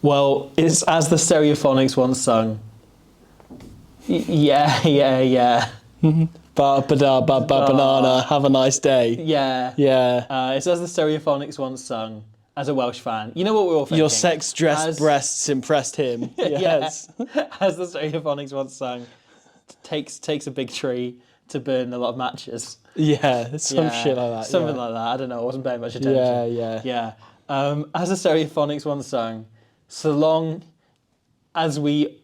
Well, it's as the Stereophonics once sung. Yeah. Banana, have a nice day. Yeah. Yeah. It's as the Stereophonics once sung, as a Welsh fan. You know what we're all thinking? Your sex-dressed breasts impressed him. Yes. As the Stereophonics once sung, takes a big tree to burn a lot of matches. Yeah, some shit like that. Something like that. I don't know. I wasn't paying much attention. Yeah. As the Stereophonics once sung, so long as we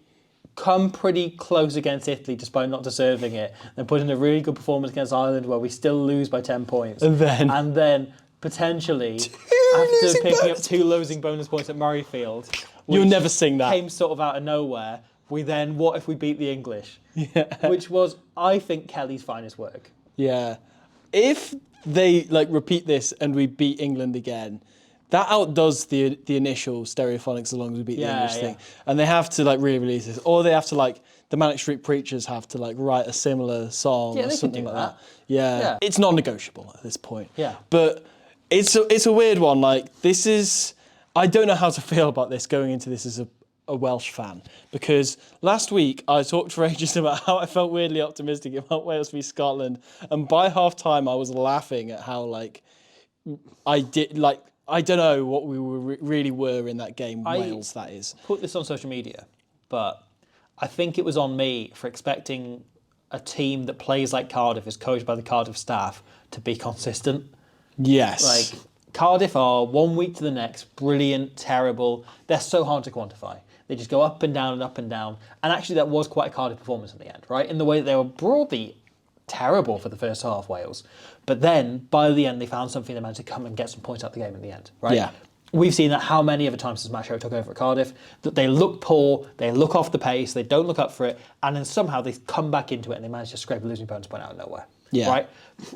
come pretty close against Italy despite not deserving it, then put in a really good performance against Ireland where we still lose by 10 points. And then Potentially, after picking up 2 losing bonus points at Murrayfield, you'll never sing that. Came sort of out of nowhere. What if we beat the English? Yeah. Which was, I think, Kelly's finest work. Yeah. If they repeat this and we beat England again, that outdoes the initial Stereophonics so long as we beat the English thing. And they have to really release this. Or they have to the Manic Street Preachers have to write a similar song or something like that. Yeah. It's non-negotiable at this point. Yeah. But it's a weird one. This is, I don't know how to feel about this going into this as a Welsh fan, because last week I talked for ages about how I felt weirdly optimistic about Wales v Scotland, and by half time I was laughing at how I don't know what we really were in that game. Wales, that is. Put this on social media, but I think it was on me for expecting a team that plays like Cardiff, is coached by the Cardiff staff, to be consistent. Yes. Cardiff are 1 week to the next, brilliant, terrible. They're so hard to quantify. They just go up and down and up and down. And actually that was quite a Cardiff performance in the end, right? In the way that they were broadly terrible for the first half, Wales. But then, by the end, they found something. They managed to come and get some points out of the game in the end, right? Yeah. We've seen that how many other times since Matt Show took over at Cardiff, that they look poor, they look off the pace, they don't look up for it, and then somehow they come back into it and they manage to scrape a losing bonus point out of nowhere. Yeah. Right?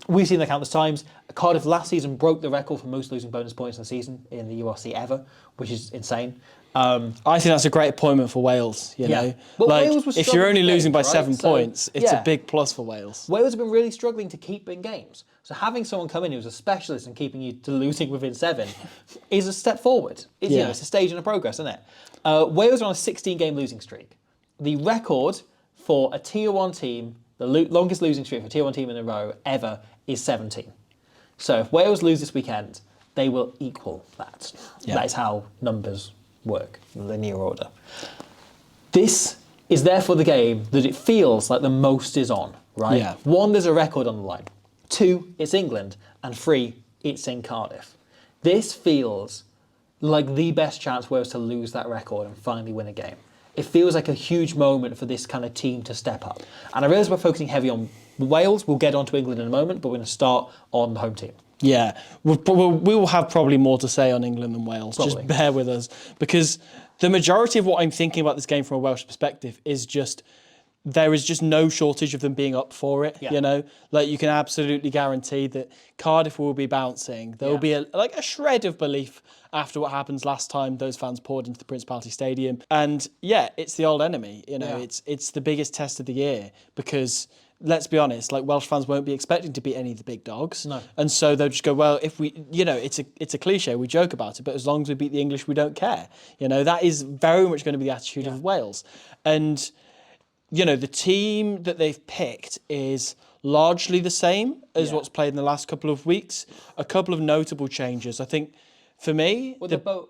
We've seen that countless times. Cardiff last season broke the record for most losing bonus points in the season in the URC ever, which is insane. I think that's a great appointment for Wales, you know. But Wales was if you're only losing by 7 So, points, it's a big plus for Wales. Wales have been really struggling to keep in games. So having someone come in who's a specialist in keeping you to losing within 7 is a step forward. It's a stage in a progress, isn't it? Wales are on a 16-game losing streak. The record for a Tier 1 team, the longest losing streak for a Tier 1 team in a row ever, is 17. So if Wales lose this weekend, they will equal that. Yeah. That is how numbers work in linear order. This is therefore the game that it feels like the most is on, right? Yeah. 1, there's a record on the line. 2, it's England. And 3, it's in Cardiff. This feels like the best chance Wales to lose that record and finally win a game. It feels like a huge moment for this kind of team to step up. And I realise we're focusing heavy on Wales. We'll get on to England in a moment, but we're going to start on the home team. Yeah, we will have probably more to say on England than Wales. Probably. Just bear with us, because the majority of what I'm thinking about this game from a Welsh perspective is just there is just no shortage of them being up for it. Yeah. You know, you can absolutely guarantee that Cardiff will be bouncing. There will be a shred of belief after what happens last time those fans poured into the Principality Stadium, and it's the old enemy. You know, it's the biggest test of the year because, let's be honest, Welsh fans won't be expecting to beat any of the big dogs. No. And so they'll just go, well, if we, it's a cliche, we joke about it, but as long as we beat the English, we don't care. You know, that is very much going to be the attitude of Wales. And, the team that they've picked is largely the same as what's played in the last couple of weeks. A couple of notable changes. I think, for me... Well, they're both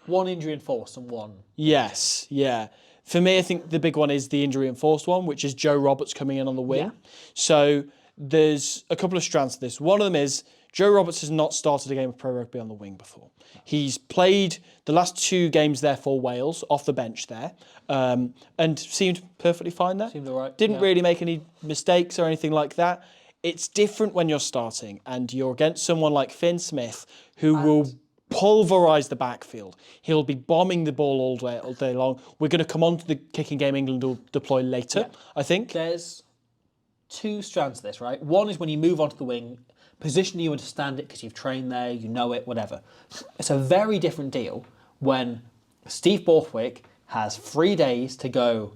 1 injury enforced and 1... Yes, yeah. For me, I think the big one is the injury-enforced one, which is Joe Roberts coming in on the wing. Yeah. So there's a couple of strands to this. One of them is Joe Roberts has not started a game of pro rugby on the wing before. He's played the last 2 games there for Wales, off the bench there, and seemed perfectly fine there. Seemed all right. Didn't really make any mistakes or anything like that. It's different when you're starting and you're against someone like Finn Smith, who will pulverise the backfield. He'll be bombing the ball all day long. We're going to come on to the kicking game England will deploy later, I think. There's 2 strands to this, right? One is when you move onto the wing, position you understand it because you've trained there, you know it, whatever. It's a very different deal when Steve Borthwick has 3 days to go,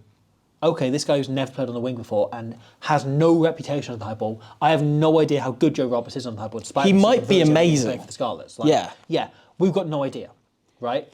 okay, this guy who's never played on the wing before and has no reputation on the high ball. I have no idea how good Joe Roberts is on the high ball. Despite he might be amazing for the Scarlets. Yeah, we've got no idea, right?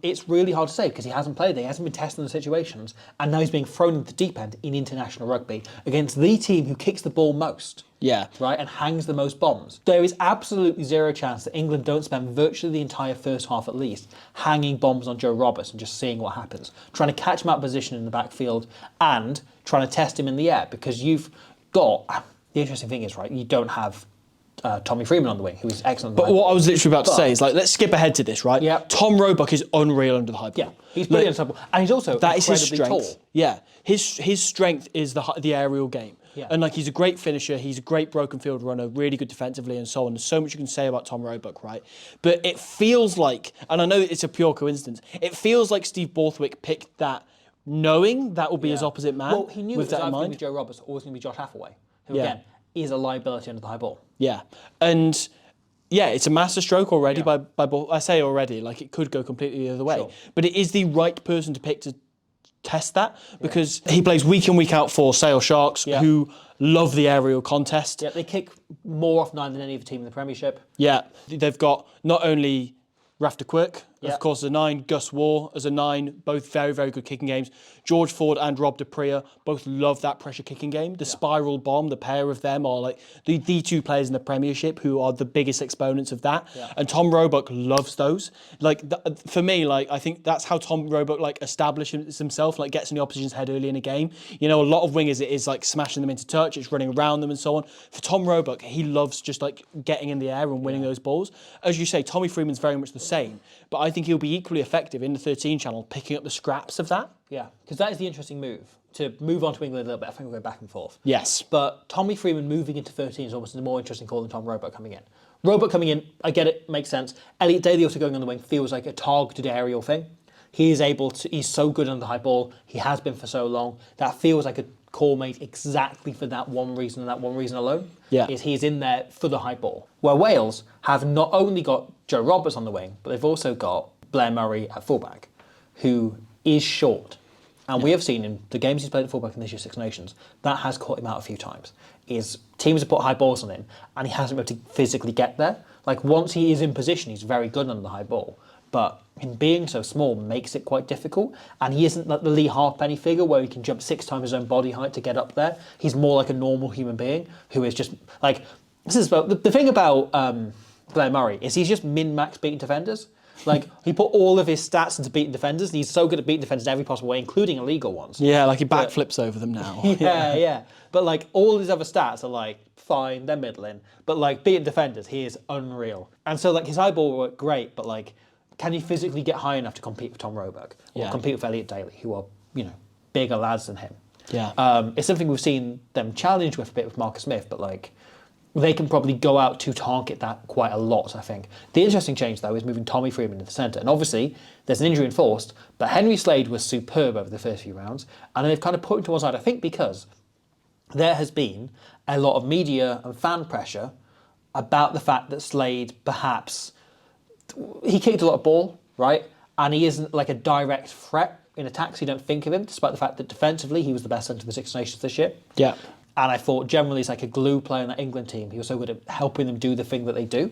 It's really hard to say because he hasn't played there, he hasn't been testing the situations, and now he's being thrown into the deep end in international rugby against the team who kicks the ball most. Yeah. Right, and hangs the most bombs. There is absolutely zero chance that England don't spend virtually the entire first half at least hanging bombs on Joe Roberts and just seeing what happens, trying to catch him out of position in the backfield and trying to test him in the air, because you've got, the interesting thing is, right, you don't have Tommy Freeman on the wing, who is excellent. But what I was literally about to say is, like, let's skip ahead to this, right? Yeah. Tom Roebuck is unreal under the high ball. Yeah, he's brilliant, and he's also that is his incredibly strength. tall. Yeah, his strength is the aerial game. Yeah. And like, he's a great finisher, he's a great broken field runner, really good defensively and so on. There's so much you can say about Tom Roebuck, right? But it feels like, and I know it's a pure coincidence, it feels like Steve Borthwick picked that knowing that will be his opposite man. Well, he knew with it was that in either going mind. to be Joe Roberts or it was going to be Josh Hathaway, who again is a liability under the high ball. Yeah, and yeah, it's a master stroke already by I say already, like it could go completely the other way. Sure. But it is the right person to pick to test that, because he plays week in, week out for Sale Sharks, who love the aerial contest. Yeah, they kick more off 9 than any other team in the Premiership. Yeah, they've got not only Rafter Quirk, Yeah. of course, as a 9, Gus Waugh as a 9, both very, very good kicking games. George Ford and Rob Dupria both love that pressure kicking game. The spiral bomb, the pair of them are like the two players in the Premiership who are the biggest exponents of that. Yeah. And Tom Roebuck loves those. Like, for me, like, I think that's how Tom Roebuck like establishes himself, like gets in the opposition's head early in a game. You know, a lot of wingers, it is like smashing them into touch, it's running around them and so on. For Tom Roebuck, he loves just like getting in the air and winning those balls. As you say, Tommy Freeman's very much the same, but I think he'll be equally effective in the 13 channel, picking up the scraps of that. Yeah, because that is the interesting move. To move on to England a little bit, I think we'll go back and forth. Yes. But Tommy Freeman moving into 13 is almost a more interesting call than Tom Roebuck coming in. Roebuck coming in, I get it, makes sense. Elliot Daly also going on the wing feels like a targeted aerial thing. He is able to, he's so good on the high ball, he has been for so long, that feels like a call made exactly for that one reason and that one reason alone. Yeah. Is he's in there for the high ball. Where Wales have not only got Joe Roberts on the wing, but they've also got Blair Murray at fullback, who is short. And we have seen in the games he's played at fullback in this year's Six Nations, that has caught him out a few times. Teams have put high balls on him, and he hasn't been able to physically get there. Like, once he is in position, he's very good on the high ball. But him being so small makes it quite difficult. And he isn't like the Lee Halfpenny figure where he can jump 6 times his own body height to get up there. He's more like a normal human being who is just like, this is the thing about Blair Murray is he's just min-max beating defenders. Like, he put all of his stats into beating defenders, and he's so good at beating defenders in every possible way, including illegal ones. Yeah, like he backflips over them now. Yeah. But like, all his other stats are like, fine, they're middling. But like, beating defenders, he is unreal. And so like, his high ball worked great, but like, can he physically get high enough to compete with Tom Roebuck? Or compete with Elliot Daly, who are, you know, bigger lads than him? Yeah. It's something we've seen them challenge with a bit with Marcus Smith, but like, they can probably go out to target that quite a lot, I think. The interesting change, though, is moving Tommy Freeman to the centre. And obviously, there's an injury enforced, but Henry Slade was superb over the first few rounds. And they've kind of put him to one side, I think, because there has been a lot of media and fan pressure about the fact that Slade perhaps, he kicked a lot of ball, right? And he isn't like a direct threat in attacks. You don't think of him, despite the fact that defensively, he was the best centre of the Six Nations this year. Yeah. And I thought generally he's like a glue player in that England team. He was so good at helping them do the thing that they do.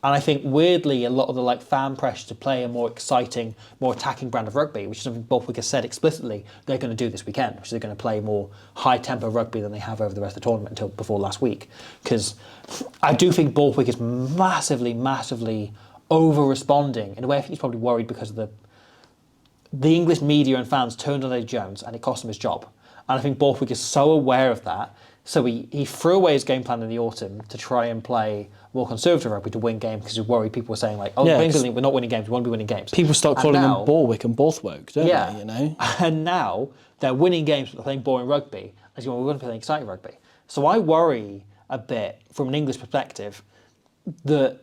And I think weirdly, a lot of the like fan pressure to play a more exciting, more attacking brand of rugby, which is something Borthwick has said explicitly they're going to do this weekend, which is they're going to play more high tempo rugby than they have over the rest of the tournament until before last week. Because I do think Borthwick is massively over-responding in a way I think he's probably worried because of the English media and fans turned on Eddie Jones and it cost him his job. And I think Borthwick is so aware of that. So he threw away his game plan in the autumn to try and play more conservative rugby to win games because he was worried people were saying like, oh, we're not winning games, we want to be winning games. People start calling them Borwick and Borthwick, don't they, you know? And now they're winning games but they're playing boring rugby. As you know, we're going to play exciting rugby. So I worry a bit from an English perspective that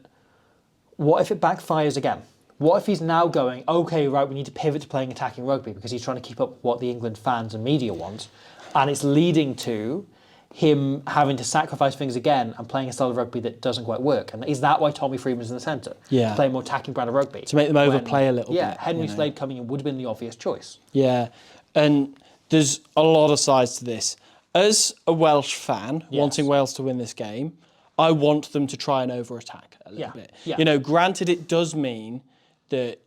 what if it backfires again? What if he's now going, okay, right, we need to pivot to playing attacking rugby because he's trying to keep up with what the England fans and media want, and it's leading to him having to sacrifice things again and playing a style of rugby that doesn't quite work. And is that why Tommy Freeman's in the centre? Yeah. Playing more attacking brand of rugby. To make them overplay a little bit. Yeah, Henry Slade coming in would have been the obvious choice. Yeah, and there's a lot of sides to this. As a Welsh fan, wanting Wales to win this game, I want them to try and over-attack a little bit. Yeah. You know, granted, it does mean that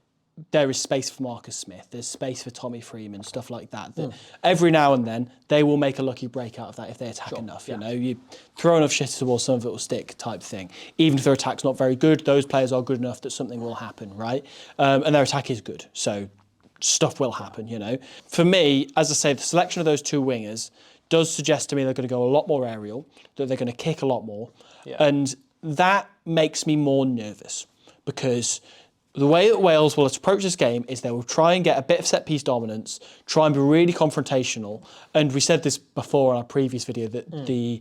there is space for Marcus Smith, there's space for Tommy Freeman, stuff like that. That every now and then they will make a lucky break out of that if they attack enough. You know, you throw enough shit at the wall, some of it will stick, type thing. Even if their attack's not very good, those players are good enough that something will happen, right? And their attack is good, so stuff will happen. You know, for me, as I say, the selection of those two wingers does suggest to me they're going to go a lot more aerial, that they're going to kick a lot more, and that makes me more nervous because the way that Wales will approach this game is they will try and get a bit of set-piece dominance, try and be really confrontational. And we said this before in our previous video that I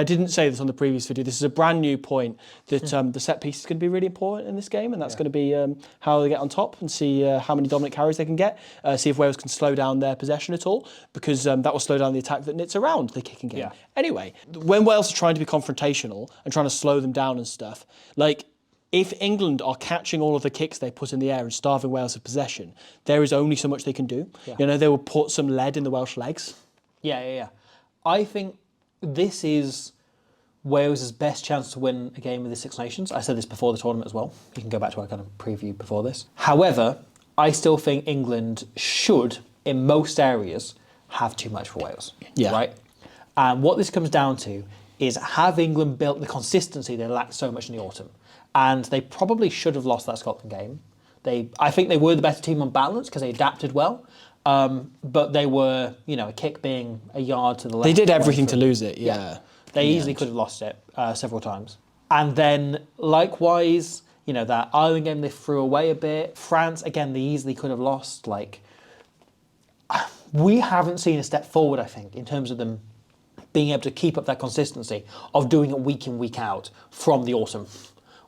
didn't say this on the previous video. This is a brand new point that the set-piece is going to be really important in this game, and that's going to be how they get on top and see how many dominant carries they can get, see if Wales can slow down their possession at all, because that will slow down the attack that knits around the kicking game. Anyway, when Wales are trying to be confrontational and trying to slow them down and stuff, like, if England are catching all of the kicks they put in the air and starving Wales of possession, there is only so much they can do. You know, they will put some lead in the Welsh legs. I think this is Wales' best chance to win a game of the Six Nations. I said this before the tournament as well. You can go back to our kind of preview before this. However, I still think England should, in most areas, have too much for Wales. Right? And what this comes down to is, have England built the consistency they lacked so much in the autumn? And they probably should have lost that Scotland game. I think they were the better team on balance because they adapted well. But they were, a kick being a yard to the left. They did everything to lose it, They easily could have lost it several times. And then, likewise, that Ireland game they threw away a bit. France, again, they easily could have lost. We haven't seen a step forward, I think, in terms of them being able to keep up that consistency of doing it week in, week out from the autumn,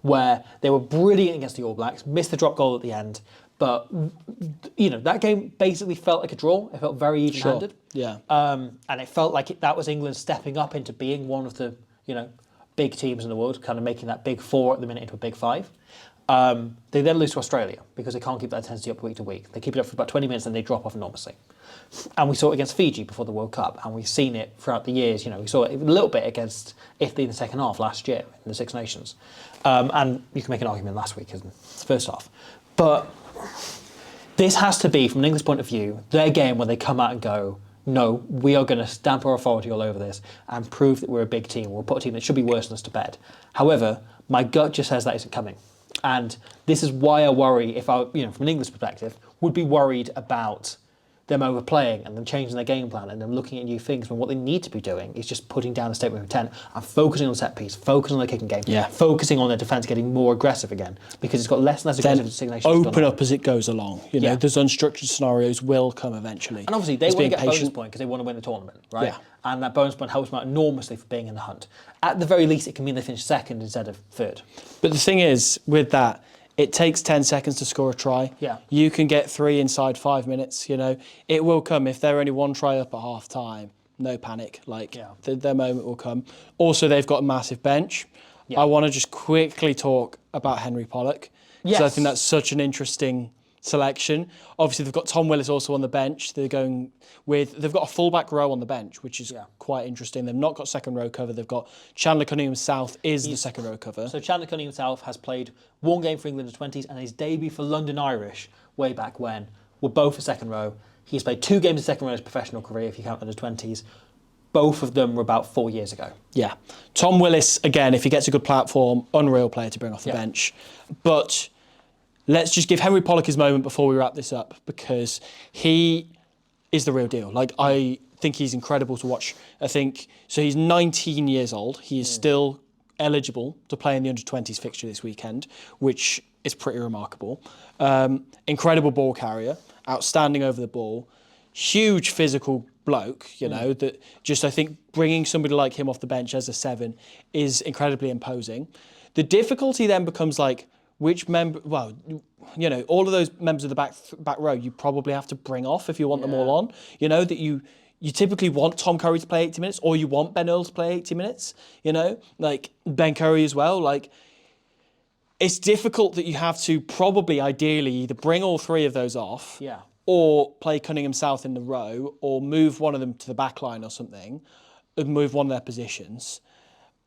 where they were brilliant against the All Blacks, missed the drop goal at the end, but that game basically felt like a draw. It felt very even-handed. And it felt like that was England stepping up into being one of the big teams in the world, kind of making that big four at the minute into a big five. They then lose to Australia because they can't keep that intensity up week to week. They keep it up for about 20 minutes and they drop off enormously. And we saw it against Fiji before the World Cup, and we've seen it throughout the years. We saw it a little bit against Italy in the second half last year in the Six Nations. And you can make an argument last week as the first half. But this has to be, from an English point of view, their game where they come out and go, no, we are going to stamp our authority all over this and prove that we're a big team. We'll put a team that should be worse than us to bed. However, my gut just says that isn't coming. And this is why I worry, if I, from an English perspective, would be worried about them overplaying and them changing their game plan and them looking at new things when what they need to be doing is just putting down a statement of intent and focusing on set piece, focusing on their kicking game, focusing on their defence getting more aggressive again, because it's got less and less aggressive designations. Open up as it goes along. Those unstructured scenarios will come eventually. And obviously they want to get a bonus point because they want to win the tournament, right? And that bonus point helps them out enormously for being in the hunt. At the very least, it can mean they finish second instead of third. But the thing is, with that, it takes 10 seconds to score a try. You can get 3 inside 5 minutes, It will come. If they're only 1 try up at half time, no panic. Their moment will come. Also, they've got a massive bench. I want to just quickly talk about Henry Pollock. Because I think that's such an interesting selection. Obviously, they've got Tom Willis also on the bench. They've got a full-back row on the bench, which is quite interesting. They've not got second row cover. They've got Chandler Cunningham-South is the second row cover. So Chandler Cunningham-South has played one game for England in the 20s and his debut for London Irish way back when were both a second row. He's played 2 games in second row in his professional career, if you count under 20s. Both of them were about 4 years ago. Tom Willis, again, if he gets a good platform, unreal player to bring off the bench. But let's just give Henry Pollock his moment before we wrap this up, because he is the real deal. I think he's incredible to watch. So he's 19 years old. He is still eligible to play in the under-20s fixture this weekend, which is pretty remarkable. Incredible ball carrier, outstanding over the ball, huge physical bloke, that just, I think, bringing somebody like him off the bench as a 7 is incredibly imposing. The difficulty then becomes which member, all of those members of the back row you probably have to bring off if you want them all on. That you typically want Tom Curry to play 80 minutes or you want Ben Earl to play 80 minutes, Ben Curry as well. It's difficult that you have to probably ideally either bring all 3 of those off or play Cunningham-South in the row or move one of them to the back line or something, and move one of their positions,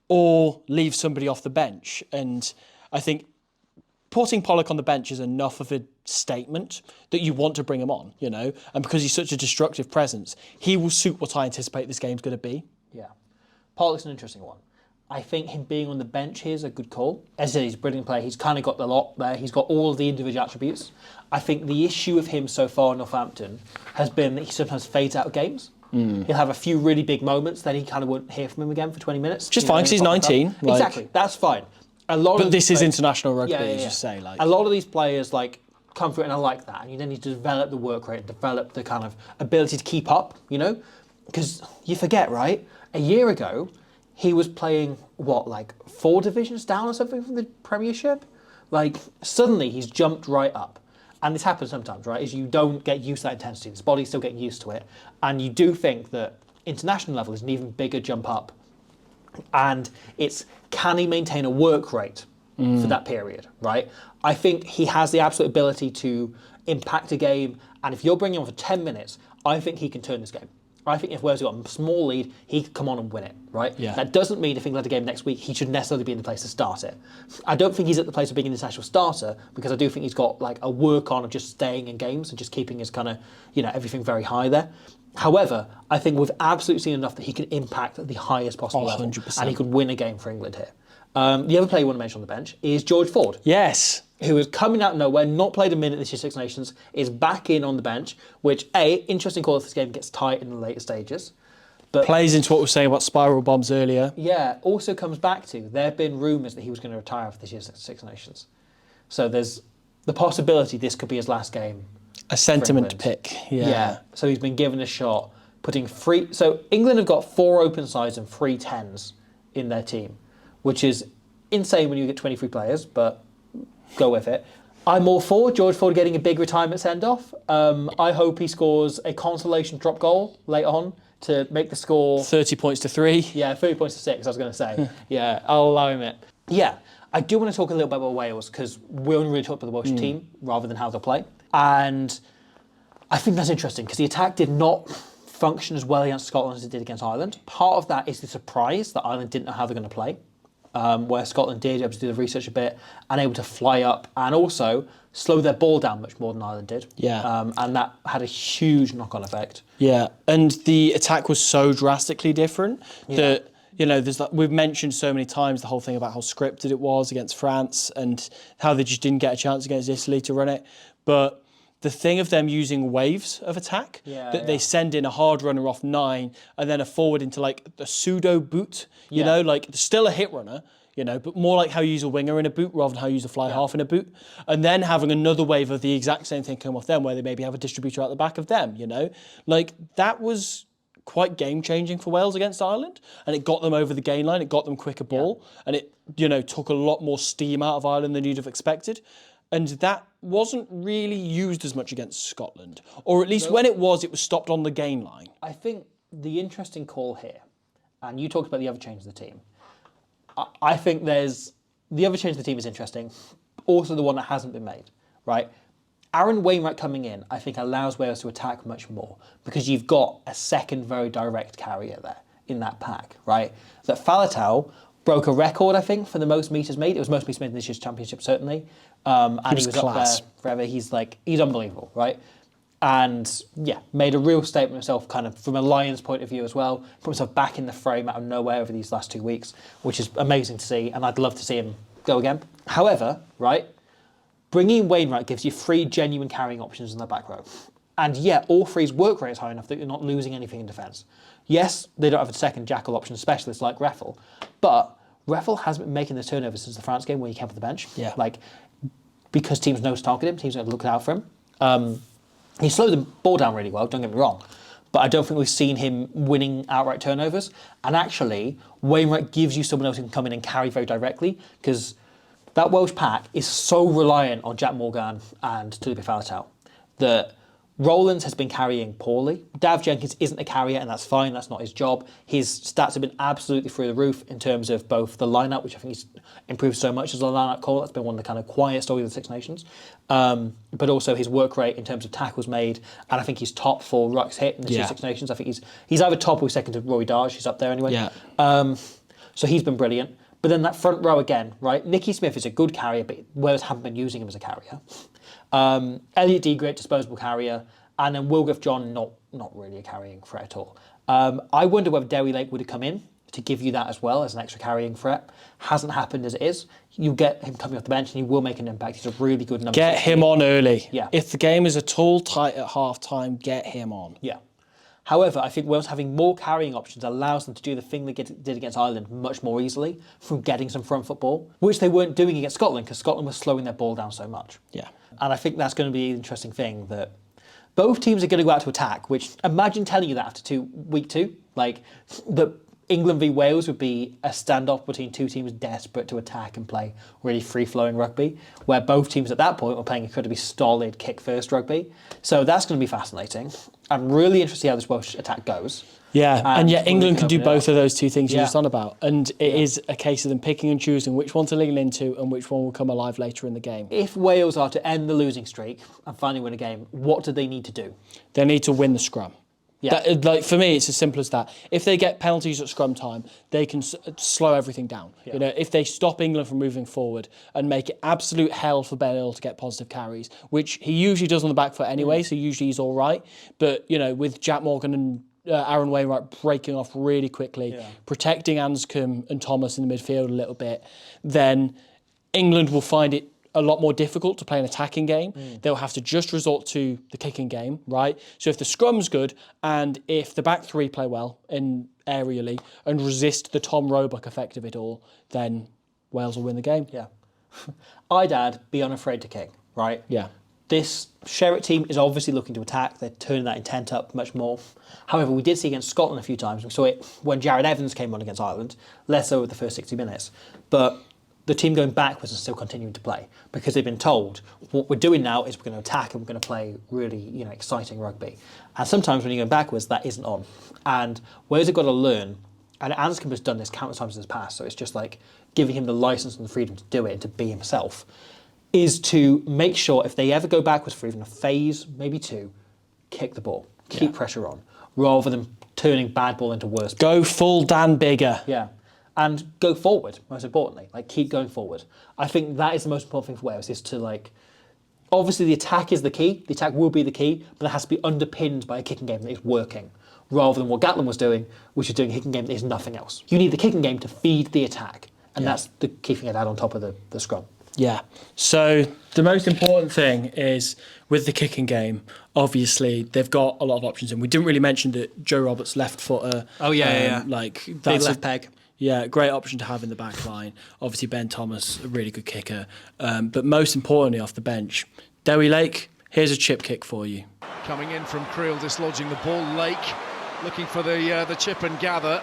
or leave somebody off the bench. And I think putting Pollock on the bench is enough of a statement that you want to bring him on, you know, and because he's such a destructive presence, he will suit what I anticipate this game's going to be. Yeah. Pollock's an interesting one. I think him being on the bench here is a good call. As I said, he's a brilliant player. He's kind of got the lot there. He's got all of the individual attributes. I think the issue with him so far in Northampton has been that he sometimes fades out of games. He'll have a few really big moments, then he kind of won't hear from him again for 20 minutes. Just fine, because he's 19. Like, exactly, that's fine. But this is international rugby, as you say. Like, a lot of these players like come through, and I like that. And you then need to develop the work rate, develop the kind of ability to keep up, you know? Because you forget, right? A year ago, he was playing, like 4 divisions down or something from the Premiership? Like, suddenly he's jumped right up. And this happens sometimes, right? Is you don't get used to that intensity. This body's still getting used to it. And you do think that international level is an even bigger jump up. And it's, can he maintain a work rate for that period, right? I think he has the absolute ability to impact a game. And if you're bringing him on for 10 minutes, I think he can turn this game. I think if Wales got a small lead, he could come on and win it, right? Yeah. That doesn't mean if England had a game next week, he should necessarily be in the place to start it. I don't think he's at the place of being an international starter, because I do think he's got like a work on of just staying in games and just keeping his kind of, you know, everything very high there. However, I think we've absolutely seen enough that he can impact at the highest possible level, 100%. and he could win a game for England here. The other player you want to mention on the bench is George Ford. yes. Who is coming out of nowhere, not played a minute this year Six Nations, is back in on the bench, which, interesting call if this game gets tight in the later stages. But Plays into what we were saying about spiral bombs earlier. yeah, also comes back to, there have been rumours that he was going to retire after this year's Six Nations. So there's the possibility this could be his last game. A sentiment England. pick. Yeah. So he's been given a shot, putting 3... So England have got 4 open sides and 3 10s in their team, which is insane when you get 23 players, but go with it. I'm all for George Ford getting a big retirement send-off. I hope he scores a consolation drop goal late on to make the score... 30 points to 3. Yeah, 30 points to 6, I was going to say. Yeah, I'll allow him it. Yeah, I do want to talk a little bit about Wales, because we only really talked about the Welsh team rather than how they play. And I think that's interesting, because the attack did not function as well against Scotland as it did against Ireland. Part of that is the surprise that Ireland didn't know how they're going to play. Where Scotland did, able to do the research a bit, and able to fly up and also slow their ball down much more than Ireland did. Yeah. And that had a huge knock-on effect. Yeah, and the attack was so drastically different that, you know, there's we've mentioned so many times the whole thing about how scripted it was against France and how they just didn't get a chance against Italy to run it. But the thing of them using waves of attack, they send in a hard runner off 9 and then a forward into like the pseudo boot, you know, like still a hit runner, you know, but more like how you use a winger in a boot rather than how you use a fly half in a boot. And then having another wave of the exact same thing come off them where they maybe have a distributor at the back of them, you know. Like that was quite game-changing for Wales against Ireland, and it got them over the gain line, it got them quicker ball, and it, you know, took a lot more steam out of Ireland than you'd have expected. And that wasn't really used as much against Scotland. Or at least when it was stopped on the gain line. I think the interesting call here, and you talked about the other change of the team, I think there's... The other change of the team is interesting. Also the one that hasn't been made, right? Aaron Wainwright coming in, I think, allows Wales to attack much more, because you've got a second very direct carrier there in that pack, right? That Faletau broke a record, I think, for the most metres made. It was most metres made in this year's championship, certainly. And he was class. up there forever. He's unbelievable, right? And yeah, made a real statement himself, kind of from a Lions point of view as well. Put himself back in the frame out of nowhere over these last 2 weeks, which is amazing to see. And I'd love to see him go again. However, right, bringing in Wainwright gives you 3 genuine carrying options in the back row. And yeah, all 3's work rate is high enough that you're not losing anything in defence. Yes, they don't have a second jackal option specialist like Reffel, but Reffel hasn't been making the turnovers since the France game where he came off the bench. Yeah. Because teams know to target him, teams are looking out for him. He slowed the ball down really well, don't get me wrong, but I don't think we've seen him winning outright turnovers. And actually, Wainwright gives you someone else who can come in and carry very directly, because that Welsh pack is so reliant on Jack Morgan and Tulipe Faletau that Rowlands has been carrying poorly. Dav Jenkins isn't a carrier, and that's fine. That's not his job. His stats have been absolutely through the roof in terms of both the line-up, which I think he's improved so much as a line-up call. That's been one of the kind of quiet stories of the Six Nations. But also his work rate in terms of tackles made, and I think he's top for rucks hit in the Six Nations. I think he's either top or second to Rory Darge. He's up there anyway. Yeah. So he's been brilliant. But then that front row again, right? Nicky Smith is a good carrier, but Wales haven't been using him as a carrier. Elliot D, great disposable carrier. And then Wilgriff John, not really a carrying threat at all. I wonder whether Derry Lake would have come in to give you that as well as an extra carrying threat. Hasn't happened as it is. You get him coming off the bench and he will make an impact. He's a really good number. Get him on early. Yeah. If the game is at all tight at half-time, get him on. Yeah. However, I think Wales having more carrying options allows them to do the thing they did against Ireland much more easily from getting some front football, which they weren't doing against Scotland because Scotland was slowing their ball down so much. Yeah. And I think that's going to be an interesting thing that both teams are going to go out to attack, which imagine telling you that after week two, like that England v Wales would be a standoff between two teams desperate to attack and play really free-flowing rugby, where both teams at that point were playing incredibly stolid kick-first rugby. So that's going to be fascinating. I'm really interested to see how this Welsh attack goes. Yeah, and yet England can do both of those two things you're Yeah. just on about. And it is a case of them picking and choosing which one to lean into and which one will come alive later in the game. If Wales are to end the losing streak and finally win a game, what do they need to do? They need to win the scrum. Yeah. Like for me, it's as simple as that. If they get penalties at scrum time, they can slow everything down. Yeah. You know, if they stop England from moving forward and make it absolute hell for Ben Earl to get positive carries, which he usually does on the back foot anyway, so usually he's all right. But you know, with Jack Morgan and Aaron Wainwright breaking off really quickly, protecting Anscombe and Thomas in the midfield a little bit, then England will find it a lot more difficult to play an attacking game. They'll have to just resort to the kicking game, right? So if the scrum's good and if the back three play well in aerially and resist the Tom Roebuck effect of it all, then Wales will win the game. Yeah. I'd add, be unafraid to kick, right? Yeah. This Sherritt team is obviously looking to attack. They're turning that intent up much more. However, we did see against Scotland a few times. We saw it when Jared Evans came on against Ireland, less so with the first 60 minutes. But the team going backwards and still continuing to play because they've been told what we're doing now is we're going to attack and we're going to play really exciting rugby. And sometimes when you're going backwards, that isn't on. And Wales have got to learn, and Anscombe has done this countless times in his past, so it's just like giving him the license and the freedom to do it and to be himself, is to make sure if they ever go backwards for even a phase, maybe two, kick the ball, keep pressure on, rather than turning bad ball into worse ball. Go full Dan Bigger. Yeah. And go forward, most importantly. Like, keep going forward. I think that is the most important thing for Wales, is to, like, obviously the attack is the key. The attack will be the key, but it has to be underpinned by a kicking game that is working, rather than what Gatland was doing, which is doing a kicking game that is nothing else. You need the kicking game to feed the attack, and that's the key thing I'd add on top of the scrum. Yeah. So the most important thing is with the kicking game, obviously they've got a lot of options, and we didn't really mention that Joe Roberts' left footer. Like Big that's left peg. Yeah, great option to have in the back line. Obviously Ben Thomas, a really good kicker. But most importantly off the bench, Derry Lake, here's a chip kick for you. Coming in from Creel, dislodging the ball. Lake looking for the chip and gather.